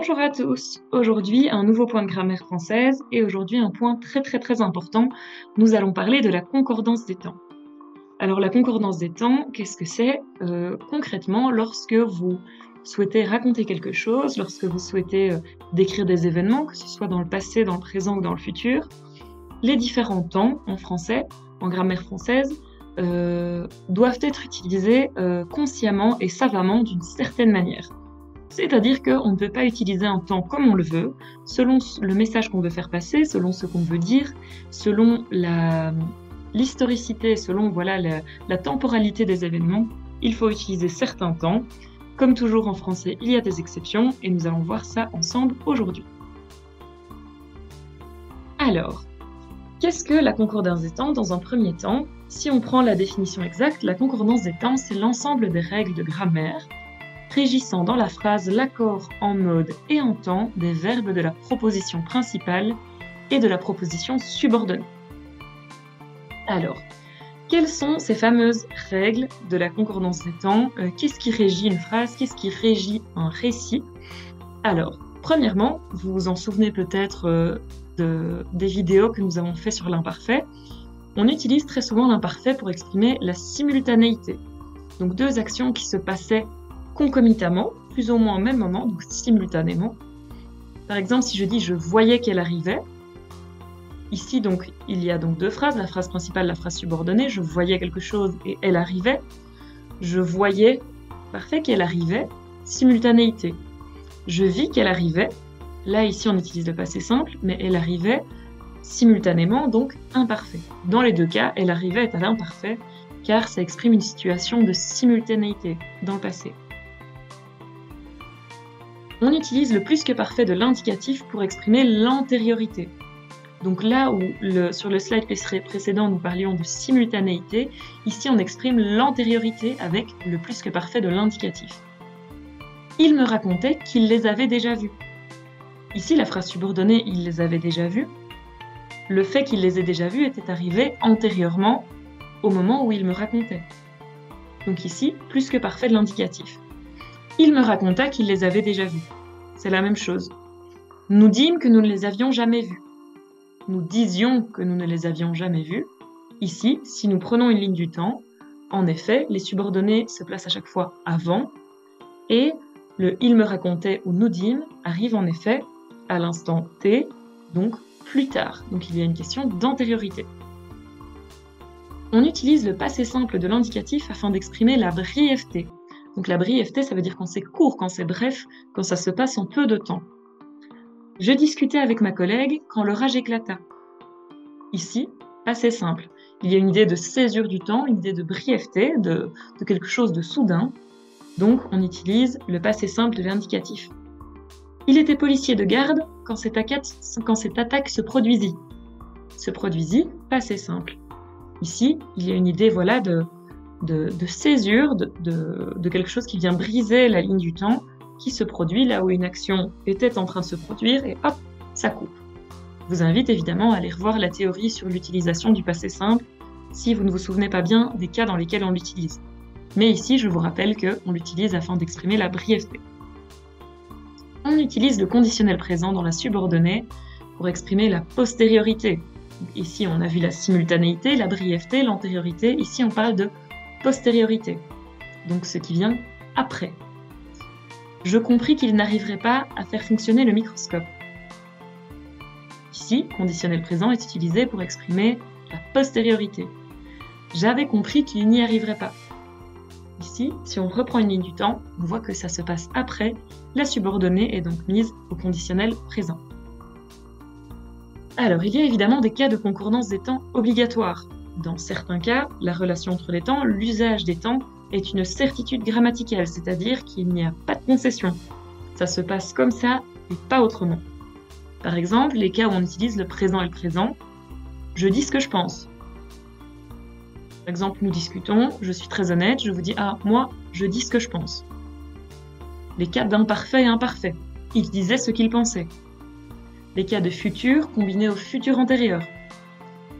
Bonjour à tous. Aujourd'hui, un nouveau point de grammaire française et aujourd'hui un point très important. Nous allons parler de la concordance des temps. Alors la concordance des temps, qu'est-ce que c'est concrètement lorsque vous souhaitez raconter quelque chose, lorsque vous souhaitez décrire des événements, que ce soit dans le passé, dans le présent ou dans le futur, les différents temps en français, en grammaire française, doivent être utilisés consciemment et savamment d'une certaine manière. C'est-à-dire qu'on ne peut pas utiliser un temps comme on le veut, selon le message qu'on veut faire passer, selon ce qu'on veut dire, selon l'historicité, selon la temporalité des événements. Il faut utiliser certains temps. Comme toujours en français, il y a des exceptions et nous allons voir ça ensemble aujourd'hui. Alors, qu'est-ce que la concordance des temps dans un premier temps? Si on prend la définition exacte, la concordance des temps, c'est l'ensemble des règles de grammaire régissant dans la phrase l'accord en mode et en temps des verbes de la proposition principale et de la proposition subordonnée. Alors, quelles sont ces fameuses règles de la concordance des temps? Qu'est-ce qui régit une phrase? Qu'est-ce qui régit un récit? Alors, premièrement, vous vous en souvenez peut-être des vidéos que nous avons fait sur l'imparfait. On utilise très souvent l'imparfait pour exprimer la simultanéité. Donc deux actions qui se passaient concomitamment, plus ou moins au même moment, donc simultanément. Par exemple, si je dis « je voyais qu'elle arrivait », ici, donc, il y a donc deux phrases, la phrase principale, la phrase subordonnée. Je voyais quelque chose et elle arrivait. Je voyais, parfait, qu'elle arrivait, simultanéité. Je vis qu'elle arrivait. Là, ici, on utilise le passé simple, mais elle arrivait simultanément, donc imparfait. Dans les deux cas, elle arrivait est à l'imparfait, car ça exprime une situation de simultanéité dans le passé. On utilise le plus que parfait de l'indicatif pour exprimer l'antériorité. Donc là où sur le slide précédent nous parlions de simultanéité, ici on exprime l'antériorité avec le plus que parfait de l'indicatif. Il me racontait qu'il les avait déjà vus. Ici la phrase subordonnée « il les avait déjà vus », le fait qu'il les ait déjà vus était arrivé antérieurement au moment où il me racontait. Donc ici, plus que parfait de l'indicatif. Il me raconta qu'il les avait déjà vus. C'est la même chose. Nous dîmes que nous ne les avions jamais vus. Nous disions que nous ne les avions jamais vus. Ici, si nous prenons une ligne du temps, en effet, les subordonnés se placent à chaque fois avant et le « il me racontait » ou « nous dîmes » arrive en effet à l'instant T, donc plus tard. Donc il y a une question d'antériorité. On utilise le passé simple de l'indicatif afin d'exprimer la brièveté. Donc la brièveté, ça veut dire quand c'est court, quand c'est bref, quand ça se passe en peu de temps. Je discutais avec ma collègue quand l'orage éclata. Ici, passé simple. Il y a une idée de césure du temps, une idée de brièveté, de quelque chose de soudain. Donc on utilise le passé simple de l'indicatif. Il était policier de garde quand cette attaque se produisit. Se produisit, passé simple. Ici, il y a une idée de césure, de quelque chose qui vient briser la ligne du temps, qui se produit là où une action était en train de se produire et hop, ça coupe. Je vous invite évidemment à aller revoir la théorie sur l'utilisation du passé simple si vous ne vous souvenez pas bien des cas dans lesquels on l'utilise. Mais ici, je vous rappelle qu'on l'utilise afin d'exprimer la brièveté. On utilise le conditionnel présent dans la subordonnée pour exprimer la postériorité. Ici, on a vu la simultanéité, la brièveté, l'antériorité. Ici, on parle de postériorité, donc ce qui vient après. Je compris qu'il n'arriverait pas à faire fonctionner le microscope. Ici, conditionnel présent est utilisé pour exprimer la postériorité. J'avais compris qu'il n'y arriverait pas. Ici, si on reprend une ligne du temps, on voit que ça se passe après. La subordonnée est donc mise au conditionnel présent. Alors, il y a évidemment des cas de concordance des temps obligatoires. Dans certains cas, la relation entre les temps, l'usage des temps, est une certitude grammaticale, c'est-à-dire qu'il n'y a pas de concession. Ça se passe comme ça et pas autrement. Par exemple, les cas où on utilise le présent et le présent, je dis ce que je pense. Par exemple, nous discutons, je suis très honnête, je vous dis « Ah, moi, je dis ce que je pense ». Les cas d'imparfait et imparfait, il disait ce qu'il pensait. Les cas de futur combinés au futur antérieur.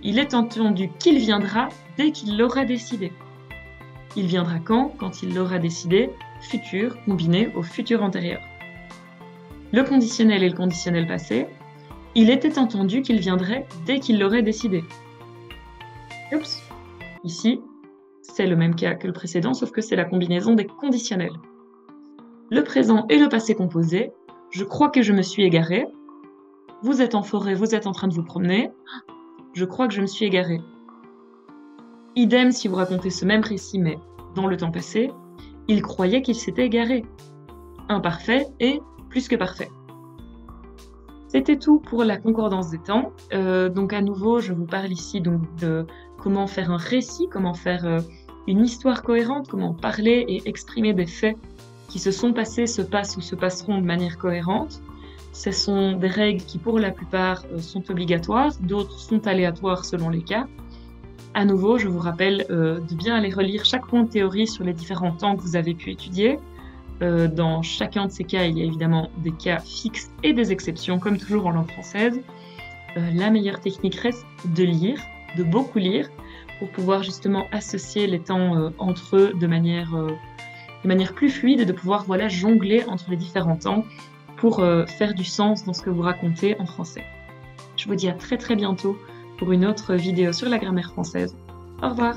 Il est entendu qu'il viendra dès qu'il l'aura décidé. Il viendra quand il l'aura décidé, futur combiné au futur antérieur. Le conditionnel et le conditionnel passé, il était entendu qu'il viendrait dès qu'il l'aurait décidé. Oups. Ici, c'est le même cas que le précédent, sauf que c'est la combinaison des conditionnels. Le présent et le passé composé, je crois que je me suis égaré. Vous êtes en forêt, vous êtes en train de vous promener. Je crois que je me suis égaré. Idem si vous racontez ce même récit, mais dans le temps passé, il croyait qu'il s'était égaré. Imparfait et plus que parfait. C'était tout pour la concordance des temps. Donc à nouveau, je vous parle ici donc de comment faire un récit, comment faire une histoire cohérente, comment parler et exprimer des faits qui se sont passés, se passent ou se passeront de manière cohérente. Ce sont des règles qui, pour la plupart, sont obligatoires, d'autres sont aléatoires selon les cas. À nouveau, je vous rappelle de bien aller relire chaque point de théorie sur les différents temps que vous avez pu étudier. Dans chacun de ces cas, il y a évidemment des cas fixes et des exceptions, comme toujours en langue française. La meilleure technique reste de lire, de beaucoup lire, pour pouvoir justement associer les temps entre eux de manière plus fluide et de pouvoir jongler entre les différents temps pour faire du sens dans ce que vous racontez en français. Je vous dis à très très bientôt pour une autre vidéo sur la grammaire française. Au revoir!